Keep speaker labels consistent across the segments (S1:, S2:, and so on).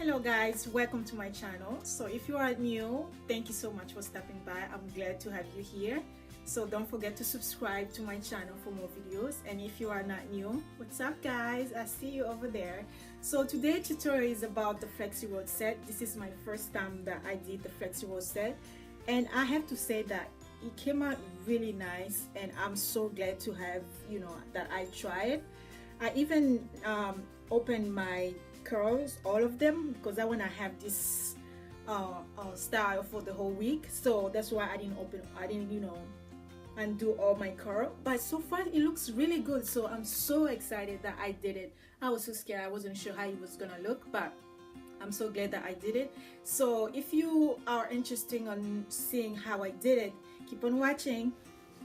S1: Hello guys, welcome to my channel. So if you are new, thank you so much for stopping by. I'm glad to have you here. So don't forget to subscribe to my channel for more videos. And if you are not new, what's up guys? I see you over there. So today's tutorial is about the Flexi roll set. This is my first time that I did the Flexi roll set, and I have to say that it came out really nice, and I'm so glad to have, that I tried. I even opened my curls, all of them, because I want to have this style for the whole week. So that's why I didn't undo all my curl, but so far it looks really good. So I'm so excited that I did it. I was so scared, I wasn't sure how it was gonna look, but I'm so glad that I did it. So if you are interested in seeing how I did it, keep on watching.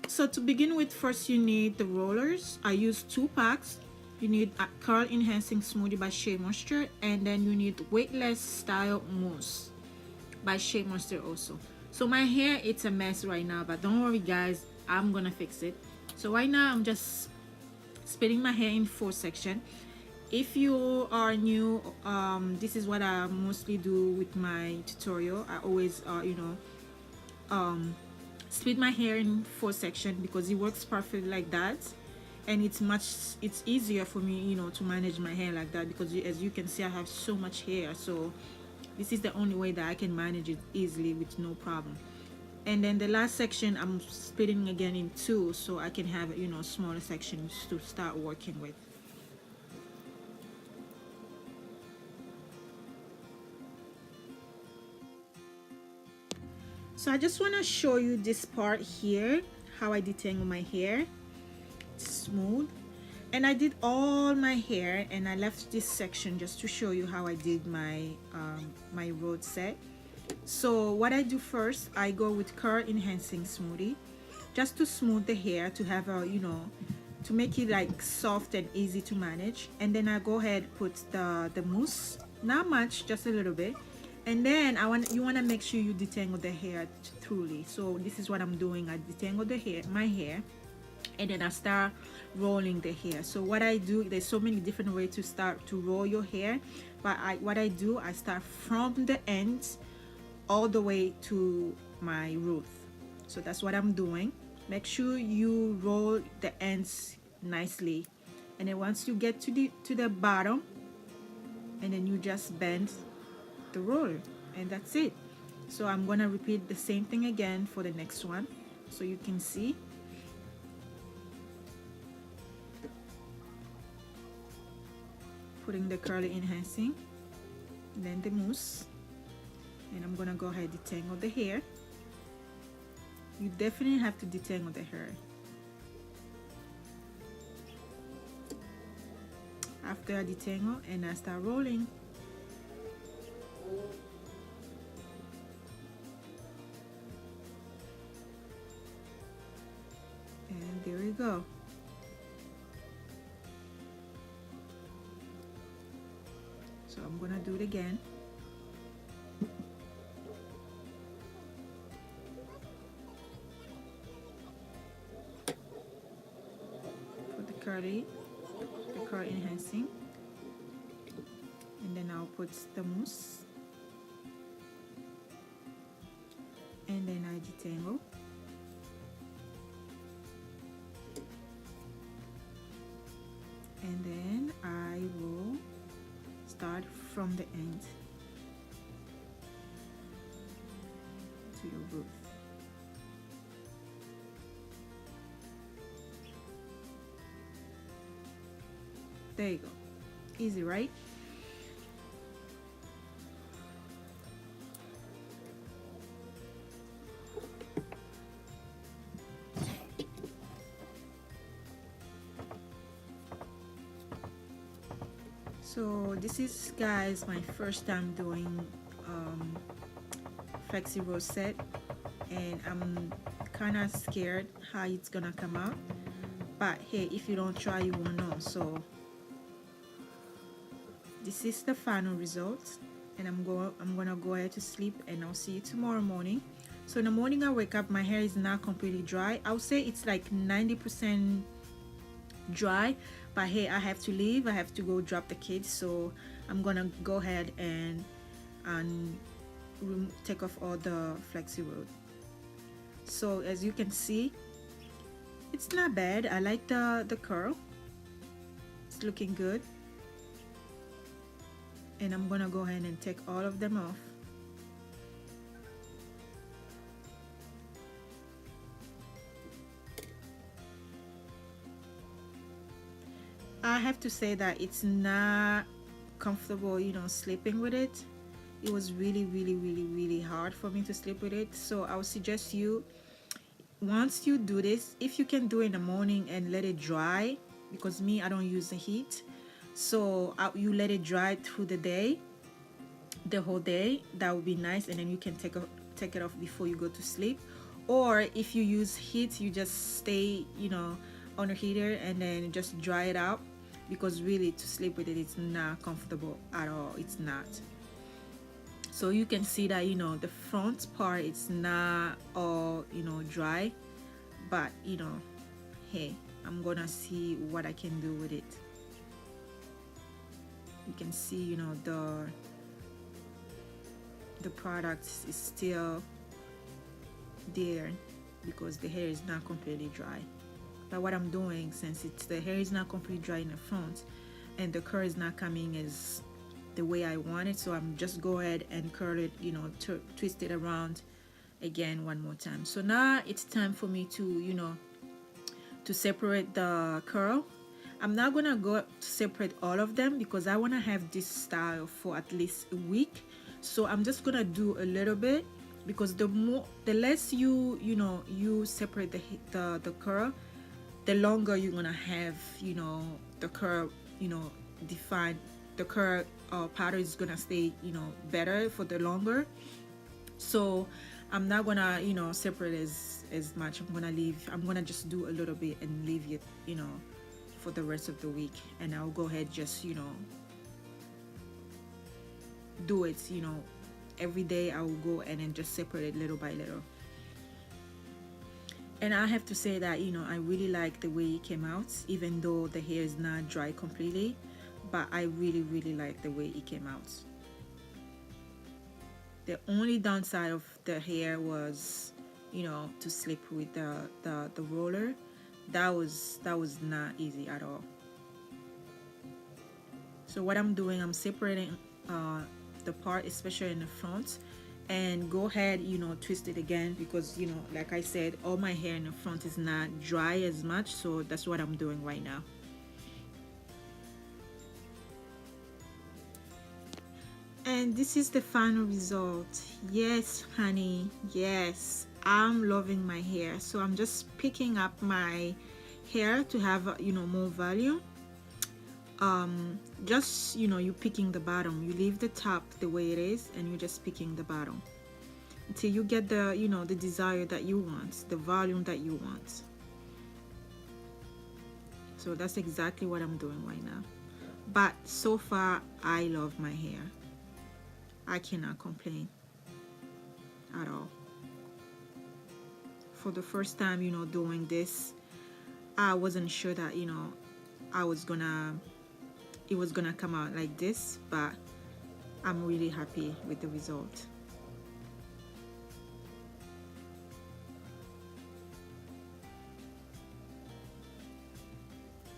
S1: So to begin with, first you need the rollers. I used 2 packs. You need a curl enhancing smoothie by Shea Moisture, and then you need weightless style mousse by Shea Moisture also. So my hair, it's a mess right now, but don't worry guys, I'm gonna fix it. So right now I'm just splitting my hair in 4 sections. If you are new, this is what I mostly do with my tutorial. I always split my hair in 4 sections because it works perfectly like that, and it's easier for me to manage my hair like that, because as you can see I have so much hair. So this is the only way that I can manage it easily with no problem. And then the last section I'm splitting again in 2, so I can have smaller sections to start working with. So I just want to show you this part here, how I detangle my hair. It's smooth, and I did all my hair, and I left this section just to show you how I did my my roll set. So what I do first, I go with curl enhancing smoothie just to smooth the hair, to have a to make it like soft and easy to manage. And then I go ahead put the mousse, not much, just a little bit. And then you want to make sure you detangle the hair truly. So this is what I'm doing. I detangle my hair, and then I start rolling the hair. So what I do, there's so many different ways to start to roll your hair, but what I do, I start from the ends all the way to my root. So that's what I'm doing. Make sure you roll the ends nicely, and then once you get to the bottom, and then you just bend the roller, and that's it. So I'm gonna repeat the same thing again for the next one, so you can see. Putting the curly enhancing, then the mousse, and I'm gonna go ahead and detangle the hair. You definitely have to detangle the hair. After I detangle, and I start rolling. And there we go. So I'm gonna do it again. Put the curl enhancing, and then I'll put the mousse, and then I detangle. And then I will start from the end to your root. There you go. Easy, right? So this is, guys, my first time doing Flexi roll set, and I'm kind of scared how it's gonna come out, but hey, if you don't try you won't know. So this is the final result, and I'm gonna go ahead to sleep, and I'll see you tomorrow morning. So in the morning I wake up, my hair is not completely dry. I would say it's like 90% dry. But hey, I have to leave, I have to go drop the kids, so I'm gonna go ahead and take off all the Flexi road. So as you can see, it's not bad. I like the curl, it's looking good. And I'm gonna go ahead and take all of them off. I have to say that it's not comfortable, you know, sleeping with it. It was really hard for me to sleep with it. So I would suggest you, once you do this, if you can do it in the morning and let it dry, because me, I don't use the heat, so you let it dry through the day, the whole day. That would be nice, and then you can take it off before you go to sleep. Or if you use heat, you just stay, you know, on the heater and then just dry it out, because really to sleep with it, it's not comfortable at all. It's not. So you can see that, you know, the front part, it's not all, you know, dry, but you know, hey, I'm gonna see what I can do with it. You can see, you know, the product is still there because the hair is not completely dry. But what I'm doing, since the hair is not completely dry in the front and the curl is not coming as the way I want it, so I'm just go ahead and curl it, you know, twist it around again one more time. So now it's time for me to, you know, to separate the curl. I'm not gonna go separate all of them because I want to have this style for at least a week. So I'm just gonna do a little bit, because the less you know, you separate the curl, the longer you're gonna have, you know, the curl, you know, defined. The curl pattern is gonna stay, you know, better for the longer. So I'm not gonna, you know, separate as much. I'm gonna just do a little bit and leave it, you know, for the rest of the week. And I'll go ahead, just, you know, do it, you know, every day. I will go and then just separate it little by little. And I have to say that, you know, I really like the way it came out, even though the hair is not dry completely, but I really like the way it came out. The only downside of the hair was, you know, to sleep with the roller. That was not easy at all. So what I'm doing, I'm separating the part, especially in the front, and go ahead, you know, twist it again, because, you know, like I said, all my hair in the front is not dry as much. So that's what I'm doing right now. And this is the final result. Yes, honey, yes, I'm loving my hair. So I'm just picking up my hair to have, you know, more volume. Just, you know, you picking the bottom, you leave the top the way it is, and you're just picking the bottom until you get the, you know, the desire that you want, the volume that you want. So that's exactly what I'm doing right now. But so far, I love my hair. I cannot complain at all. For the first time, you know, doing this, I wasn't sure that, you know, it was gonna come out like this, but I'm really happy with the result.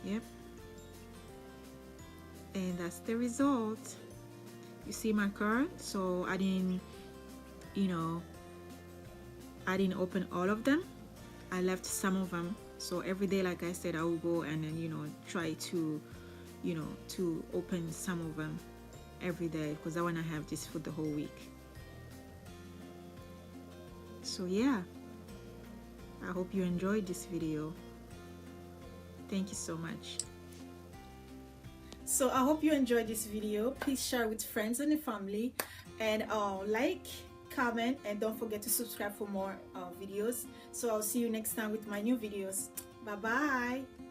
S1: Yep, and that's the result. You see my curl? So I didn't, you know, I didn't open all of them. I left some of them. So every day, like I said, I will go and then, you know, try to, you know, to open some of them every day, because I want to have this for the whole week. So yeah, I hope you enjoyed this video. Thank you so much. So I hope you enjoyed this video. Please share with friends and family, and like, comment, and don't forget to subscribe for more videos. So I'll see you next time with my new videos. Bye bye.